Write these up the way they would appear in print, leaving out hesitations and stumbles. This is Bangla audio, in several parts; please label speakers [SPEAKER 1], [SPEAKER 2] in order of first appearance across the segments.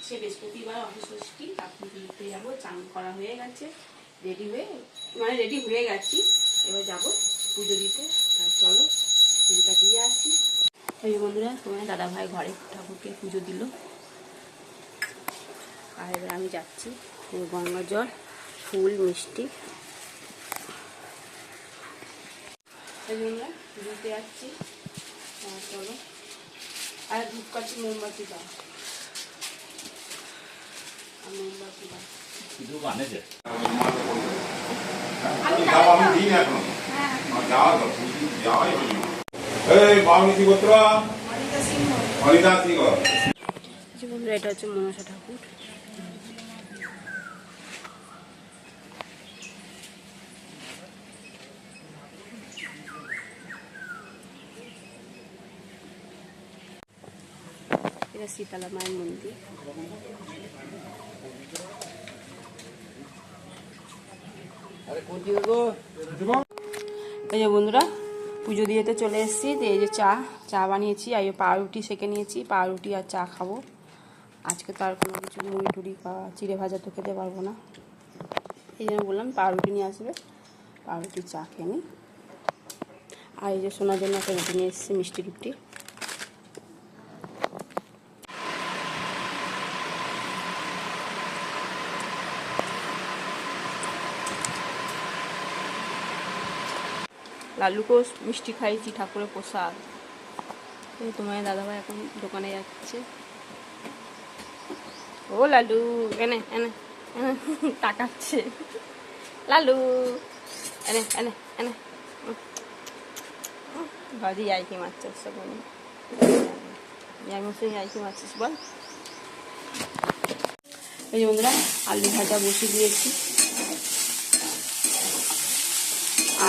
[SPEAKER 1] আসছে বৃহস্পতিবার অফিসষ্টি, ঠাকুর পুজো দিতে যাবো। চান করা হয়ে গেছে, রেডি হয়ে গেছি। এবার যাবো পুজো দিতে। চলো পুজোটা দিয়ে আসি। এই বন্ধুরা, তোমার দাদা ভাই ঘরে ঠাকুরকে পুজো দিল, আর এবার আমি যাচ্ছি গঙ্গা জল, ফুল, মিষ্টি। এই বন্ধুরা পুজোতে যাচ্ছি। চলো, আর ধূপকাঠি মোমবাতি দাও, মোমবাতি দাও। বন্ধুরা, এটা হচ্ছে মনসা ঠাকুর। এটা শীতলা মায়ের মন্দির। এই যে বন্ধুরা, পুজো দিয়েতে চলে এসেছি। এই যে চা বানিয়েছি, আর পাউরুটি সেঁকে নিয়েছি। পাউরুটি আর চা খাবো আজকে। তো আর কোনো কিছু মুড়ি টুড়ি বা চিড়ে ভাজা তো খেতে পারবো না, এই জন্য বললাম পাউরুটি নিয়ে আসবে, পাউরুটি চা খেয়ে নিই। আর এই যে শোনার জন্য একটা রুটি নিয়ে এসেছি, মিষ্টি রুটি। লালুকেও মিষ্টি খাইছি, ঠাকুরের প্রসাদ। এই তোমার দাদাভাই এখন দোকানে যাচ্ছে। ও লালু, এনে এনে এনে তাকাচ্ছে। লালু, এনে এনে এনে ভাজি আইকি মারছিস সব, আইকি মারছিস বল। এই বন্ধুরা, আলু ভাজা বসিয়ে দিয়েছি,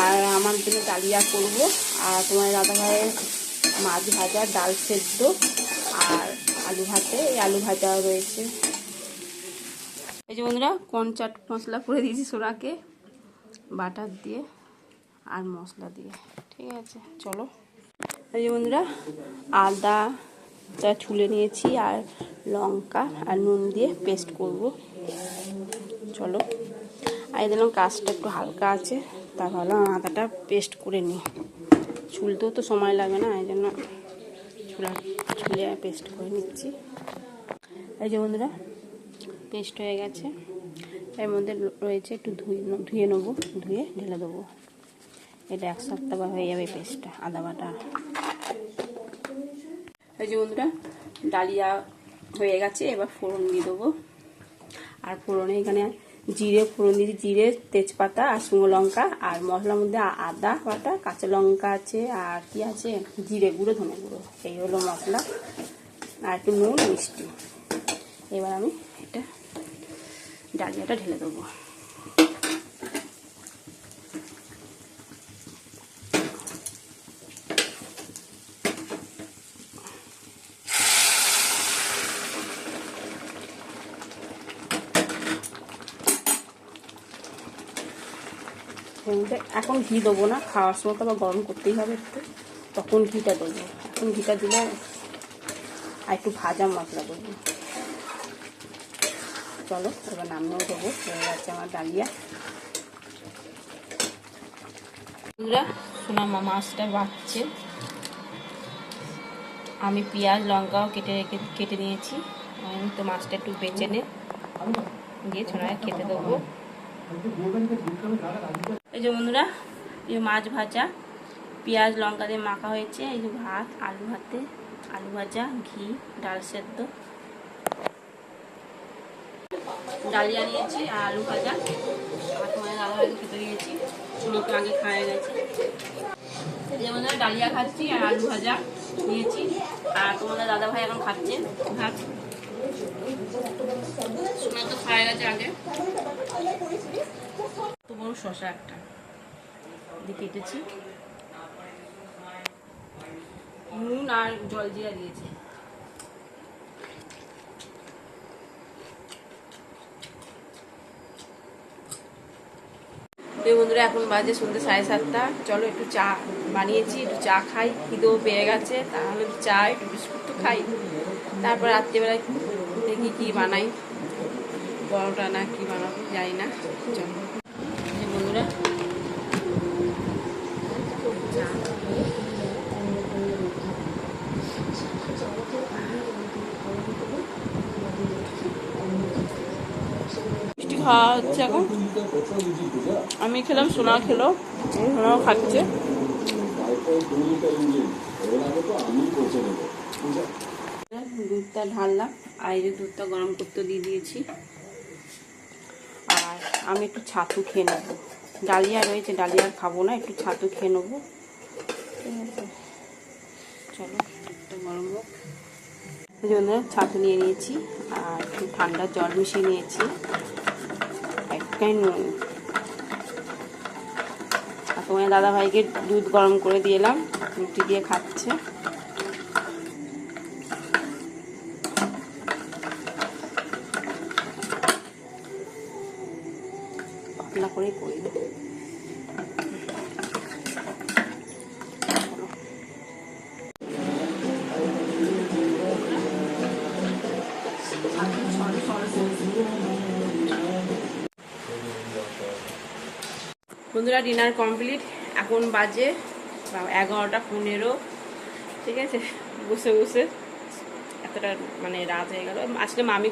[SPEAKER 1] আর আমার জন্য ডালিয়া করবো। আর তোমার দাদা ভাইয়ের মাছ ভাজা, ডাল সেদ্ধ, আর আলু ভাতে। এই আলু ভাজা রয়েছে। এই যে বন্ধুরা, কোন চাট মশলা করে দিয়েছি সোনাকে, বাটার দিয়ে আর মশলা দিয়ে। ঠিক আছে, চলো। এই যে বন্ধুরা, আদাটা ছুলে নিয়েছি, আর লঙ্কা আর নুন দিয়ে পেস্ট করব। চলো। আর এই দিলাম কাজটা একটু হালকা আছে, তা ভাবলাম আদাটা পেস্ট করে নিই। ছুলতেও তো সময় লাগে না, এই জন্য ছুলে পেস্ট করে নিচ্ছি। এই যে বন্ধুরা, পেস্ট হয়ে গেছে। এর মধ্যে রয়েছে একটু ধুয়ে নেবো, ধুয়ে ঢেলে দেবো। এটা এক সপ্তাহ হয়ে যাবে পেস্টটা, আদা বাটা। এই যে বন্ধুরা, ডালিয়া হয়ে গেছে। এবার ফোড়ন দিয়ে দেবো। আর ফোড়নে এখানে জিরে ফোড়ন দিয়েছি, জিরে, তেজপাতা আর শুকনো লঙ্কা। আর মশলার মধ্যে আদা বাটা, কাঁচা লঙ্কা আছে, আর কি আছে, জিরে গুঁড়ো, ধনে গুঁড়ো। এই হলো মশলা, আর একটু নুন, মিষ্টি। এবার আমি এটা ডালিয়াটা ঢেলে দেবো। এখন ঘি দেবো না, খাওয়ার সময় তো আবার গরম করতেই হবে একটু, তখন ঘিটা দেবো। এখন ঘিটা দিলে আর একটু ভাজা মশলা দেবো। চলো, এবার নামিয়েও দেবো। হয়ে যাচ্ছে আমার ডালিয়া। সোনা মাছটা বাড়ছে। আমি পেঁয়াজ লঙ্কাও কেটে নিয়েছি। তো মাছটা একটু বেছে নে দিয়ে ছোনায় খেতে দেবো। এই যে বন্ধুরা, এই মাছ ভাজা, পেঁয়াজ লঙ্কা দিয়ে মাখা হয়েছে। এই যে ভাত, আলু ভাতে, আলু ভাজা, ঘি, ডাল সেদ্ধ, ডালিয়া নিয়েছি আর আলু ভাজা। আর তোমার দাদা ভাইকে খেতে দিয়েছি, শুনোকে আগে খাওয়া গেছে। এই যে বন্ধুরা, ডালিয়া খাচ্ছি আর আলু ভাজা নিয়েছি। আর তোমাদের দাদা ভাই এখন খাচ্ছে ভাত। শোনা তো খাওয়া গেছে আগে। তো বড় শশা একটা দিয়ে কেটেছি, নুন আর জলজিরা দিয়েছি। বন্ধুরা, এখন বাজে সন্ধ্যে 7:30। চলো একটু চা বানিয়েছি, একটু চা খাই। খিদেও পেয়ে গেছে, তাহলে চা একটু বিস্কুট তো খাই। তারপর রাত্রিবেলায় দেখি কি বানাই, পরোটা না কি বানাবো জানি না। চলো বন্ধুরা, মিষ্টি খাওয়া হচ্ছে এখন। আমি খেলাম, সোনা খেলো, সোনাও খাচ্ছে। দুধটা ঢাললাম, আর এই যে দুধটা গরম করতে দিয়ে দিয়েছি। আর আমি একটু ছাতু খেয়ে নেবো, ডালিয়া রয়েছে, ডালিয়া খাবো না, একটু ছাতু খেয়ে নেবো। ঠিক আছে, চলো দুধটা গরম হোক। এই জন্য ছাতু নিয়ে নিয়েছি, আর একটু ঠান্ডা জল মিশিয়ে নিয়েছি, একটাই নুন। আর তোমার দাদাভাইকে দুধ গরম করে দিলাম, রুটি দিয়ে খাচ্ছে। পাতলা করে করি দেবো। বন্ধুরা, ডিনার কমপ্লিট। এখন বাজে 11:15। ঠিক আছে, বসে বসে এতটা মানে রাত হয়ে গেল। আসলে মামি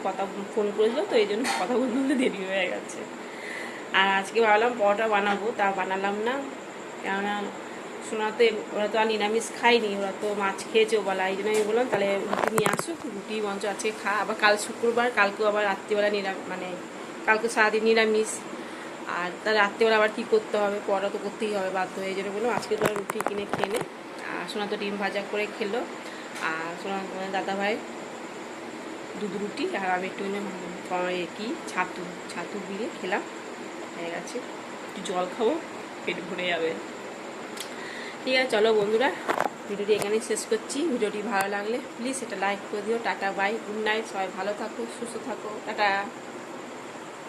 [SPEAKER 1] ফোন করেছিল, তো এই জন্য কথা বলতে বলতে দেরি হয়ে গেছে। আর আজকে ভাবলাম পরোটা বানাবো, তা বানালাম না, কেননা শোনাতে ওরা তো আর নিরামিষ খায়নি, ওরা তো মাছ খেয়েছে বলা। এই জন্য আমি বললাম তাহলে রুটি নিয়ে আসো, রুটি মঞ্চ আজকে খা। আবার কাল শুক্রবার, কালকেও আবার রাত্রিবেলা মানে কালকে সারাদিন নিরামিষ। আর তার রাত্রিবেলা আবার কী করতে হবে, পরোটা তো করতেই হবে বাধ্য হয়ে। এই জন্য বললাম আজকে তো রুটি কিনে খেয়ে নে। আর সোনা তো ডিম ভাজা করে খেলো, আর সোনা দাদাভাই দুধ রুটি, আর আমি একটু কি ছাতু দিয়ে খেলাম, হয়ে গেছে। একটু জল খাবো, পেট ভরে যাবে। ঠিক আছে, চলো বন্ধুরা, ভিডিওটি এখানেই শেষ করছি। ভিডিওটি ভালো লাগলে প্লিজ এটা লাইক করে দিও। টাটা, বাই, গুড নাইট, সবাই ভালো থাকো, সুস্থ থাকো, টাটা।